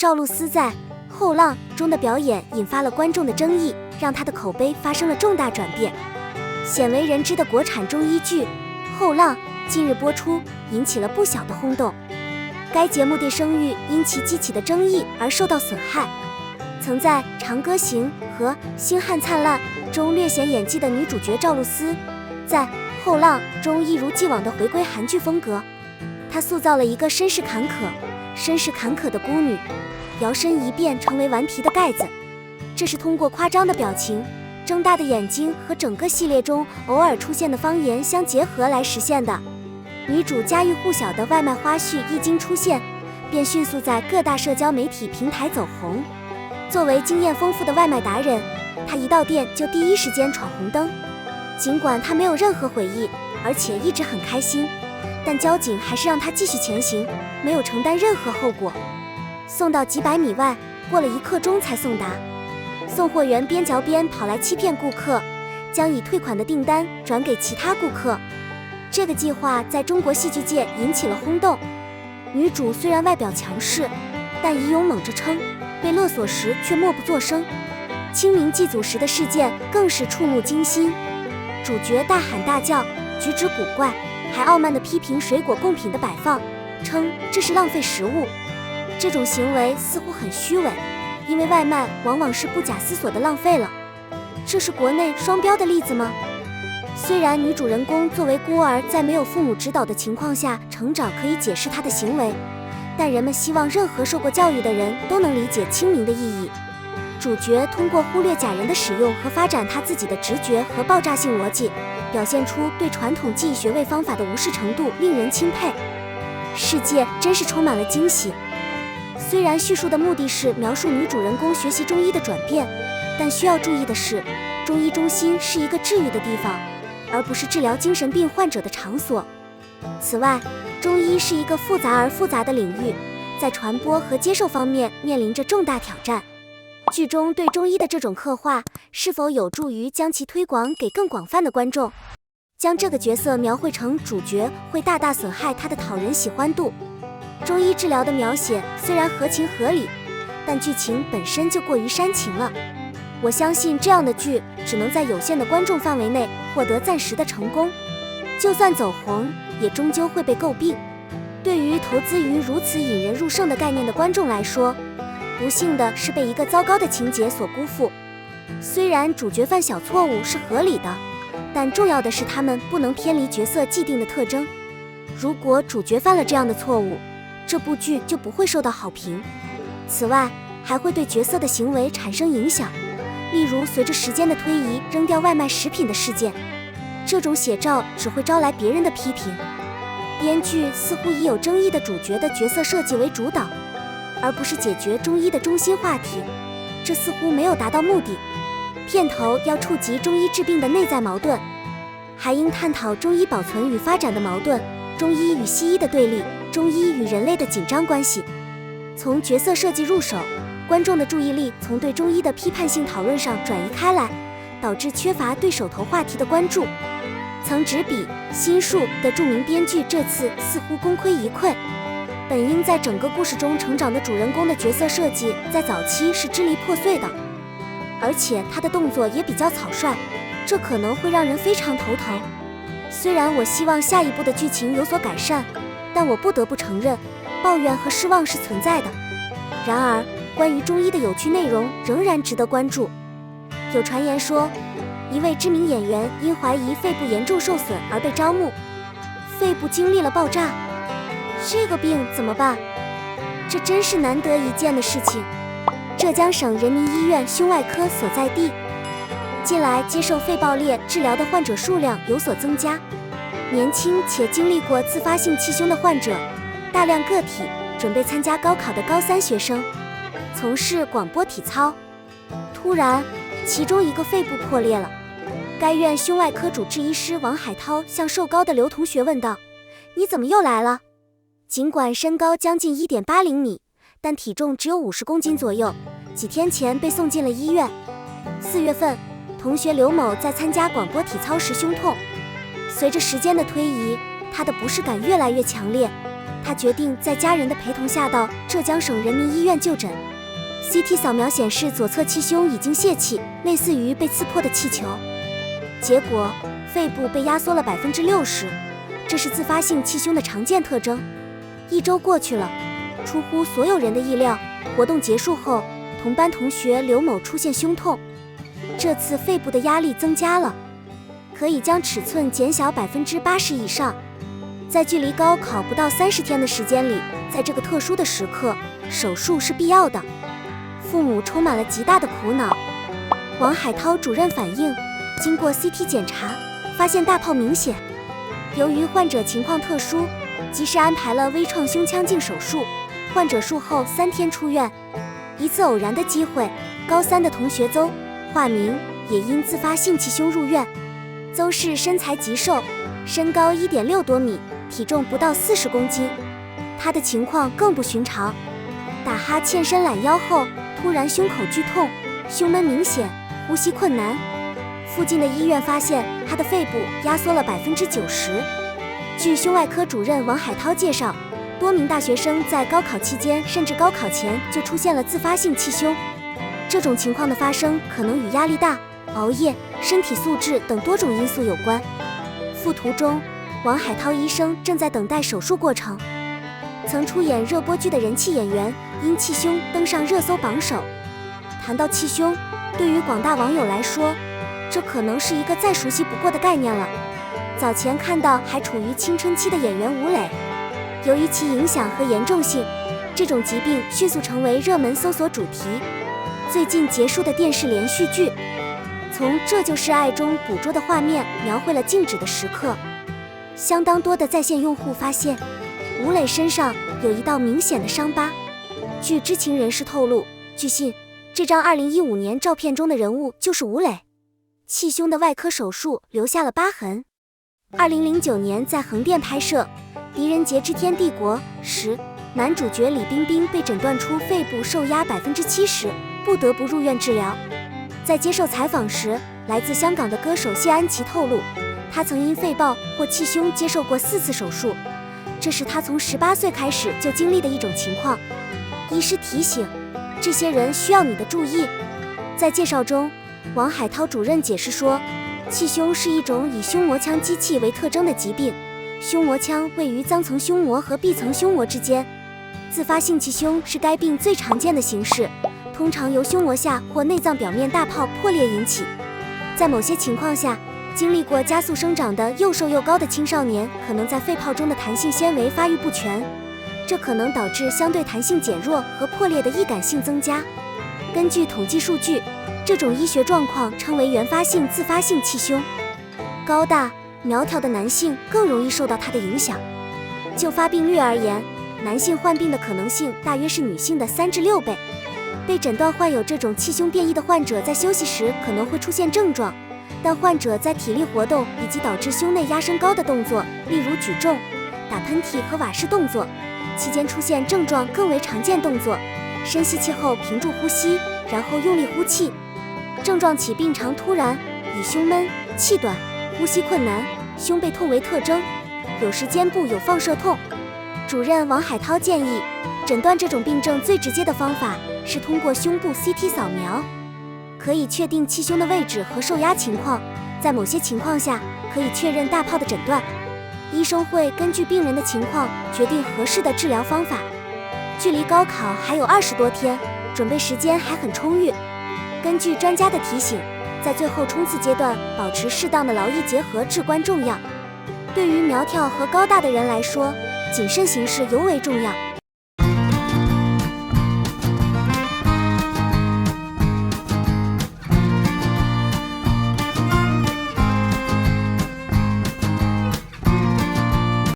赵露思在《后浪》中的表演引发了观众的争议，让她的口碑发生了重大转变。鲜为人知的国产中医剧《后浪》近日播出，引起了不小的轰动。该节目的声誉因其激起的争议而受到损害。曾在《长歌行》和《星汉灿烂》中略显演技的女主角赵露思，在《后浪》中一如既往地回归韩剧风格。她塑造了一个身世坎坷的孤女，摇身一变成为顽皮的盖子。这是通过夸张的表情、睁大的眼睛和整个系列中偶尔出现的方言相结合来实现的。女主家喻户晓的外卖花絮一经出现，便迅速在各大社交媒体平台走红。作为经验丰富的外卖达人，她一到店就第一时间闯红灯。尽管她没有任何悔意，而且一直很开心，但交警还是让她继续前行，没有承担任何后果。送到几百米外，过了1刻钟才送达。送货员边嚼边跑来欺骗顾客，将已退款的订单转给其他顾客。这个计划在中国戏剧界引起了轰动。女主虽然外表强势，但以勇猛着称，被勒索时却默不作声。清明祭祖时的事件更是触目惊心，主角大喊大叫，举止古怪，还傲慢地批评水果贡品的摆放，称这是浪费食物。这种行为似乎很虚伪，因为外卖往往是不假思索地浪费了。这是国内双标的例子吗？虽然女主人公作为孤儿，在没有父母指导的情况下成长，可以解释她的行为，但人们希望任何受过教育的人都能理解清明的意义。主角通过忽略假人的使用和发展他自己的直觉和爆炸性逻辑，表现出对传统记忆学位方法的无视程度，令人钦佩。世界真是充满了惊喜。虽然叙述的目的是描述女主人公学习中医的转变，但需要注意的是，中医中心是一个治愈的地方，而不是治疗精神病患者的场所。此外，中医是一个复杂的领域，在传播和接受方面面临着重大挑战。剧中对中医的这种刻画，是否有助于将其推广给更广泛的观众？将这个角色描绘成主角，会大大损害他的讨人喜欢度。中医治疗的描写虽然合情合理，但剧情本身就过于煽情了。我相信这样的剧只能在有限的观众范围内获得暂时的成功，就算走红，也终究会被诟病。对于投资于如此引人入胜的概念的观众来说，不幸的是被一个糟糕的情节所辜负。虽然主角犯小错误是合理的，但重要的是他们不能偏离角色既定的特征。如果主角犯了这样的错误，这部剧就不会受到好评。此外，还会对角色的行为产生影响，例如随着时间的推移扔掉外卖食品的事件。这种写照只会招来别人的批评。编剧似乎以有争议的主角的角色设计为主导，而不是解决中医的中心话题，这似乎没有达到目的。片头要触及中医治病的内在矛盾，还应探讨中医保存与发展的矛盾，中医与西医的对立，中医与人类的紧张关系。从角色设计入手，观众的注意力从对中医的批判性讨论上转移开来，导致缺乏对手头话题的关注。曾执笔《心术》的著名编剧这次似乎功亏一篑。本应在整个故事中成长的主人公的角色设计在早期是支离破碎的，而且他的动作也比较草率，这可能会让人非常头疼。虽然我希望下一部的剧情有所改善，但我不得不承认，抱怨和失望是存在的。然而，关于中医的有趣内容仍然值得关注。有传言说，一位知名演员因怀疑肺部严重受损而被招募，肺部经历了爆炸，这个病怎么办？这真是难得一见的事情。浙江省人民医院胸外科所在地，近来接受肺爆裂治疗的患者数量有所增加。年轻且经历过自发性气胸的患者，大量个体准备参加高考的高3学生，从事广播体操，突然其中一个肺部破裂了。该院胸外科主治医师王海涛向瘦高的刘同学问道：“你怎么又来了？”尽管身高将近1.80米，但体重只有50公斤左右，几天前被送进了医院。4月份，同学刘某在参加广播体操时胸痛，随着时间的推移，他的不适感越来越强烈，他决定在家人的陪同下到浙江省人民医院就诊。CT 扫描显示左侧气胸已经泄气，类似于被刺破的气球。结果肺部被压缩了60%，这是自发性气胸的常见特征。1周过去了，出乎所有人的意料，活动结束后，同班同学刘某出现胸痛。这次肺部的压力增加了，可以将尺寸减小80%以上。在距离高考不到30天的时间里，在这个特殊的时刻，手术是必要的。父母充满了极大的苦恼。王海涛主任反映，经过 CT 检查，发现大泡明显。由于患者情况特殊，及时安排了微创胸腔镜手术。患者术后3天出院。一次偶然的机会，高3的同学邹（化名）也因自发性气胸入院。邹氏身材极瘦，身高1.6多米，体重不到40公斤。他的情况更不寻常，打哈欠伸懒腰后，突然胸口剧痛，胸闷明显，呼吸困难。附近的医院发现他的肺部压缩了90%。据胸外科主任王海涛介绍，多名大学生在高考期间甚至高考前就出现了自发性气胸。这种情况的发生可能与压力大、熬夜、身体素质等多种因素有关。附图中，王海涛医生正在等待手术过程。曾出演热播剧的人气演员因气胸登上热搜榜首。谈到气胸，对于广大网友来说，这可能是一个再熟悉不过的概念了。早前看到还处于青春期的演员吴磊，由于其影响和严重性，这种疾病迅速成为热门搜索主题。最近结束的电视连续剧，从《这就是爱》中捕捉的画面描绘了静止的时刻。相当多的在线用户发现，吴磊身上有一道明显的伤疤。据知情人士透露，据信，这张2015年照片中的人物就是吴磊。气胸的外科手术留下了疤痕。2009年在横店拍摄《狄仁杰之天帝国》时，男主角李冰冰被诊断出肺部受压70%，不得不入院治疗。在接受采访时，来自香港的歌手谢安琪透露，他曾因肺爆或气胸接受过4次手术，这是他从18岁开始就经历的一种情况。医师提醒，这些人需要你的注意。在介绍中，王海涛主任解释说，气胸是一种以胸膜腔积气为特征的疾病，胸膜腔位于脏层胸膜和壁层胸膜之间。自发性气胸是该病最常见的形式，通常由胸膜下或内脏表面大泡破裂引起。在某些情况下，经历过加速生长的又瘦又高的青少年可能在肺泡中的弹性纤维发育不全，这可能导致相对弹性减弱和破裂的易感性增加。根据统计数据，这种医学状况称为原发性自发性气胸。高大苗条的男性更容易受到它的影响。就发病率而言，男性患病的可能性大约是女性的3至6倍。被诊断患有这种气胸变异的患者在休息时可能会出现症状，但患者在体力活动以及导致胸内压升高的动作，例如举重、打喷嚏和瓦式动作期间出现症状更为常见。动作深吸气后屏住呼吸，然后用力呼气。症状起病常突然，以胸闷、气短、呼吸困难、胸背痛为特征，有时肩部有放射痛。主任王海涛建议，诊断这种病症最直接的方法是通过胸部 CT 扫描，可以确定气胸的位置和受压情况，在某些情况下可以确认大泡的诊断。医生会根据病人的情况决定合适的治疗方法。距离高考还有20多天，准备时间还很充裕。根据专家的提醒，在最后冲刺阶段保持适当的劳逸结合至关重要。对于苗条和高大的人来说，谨慎行事尤为重要。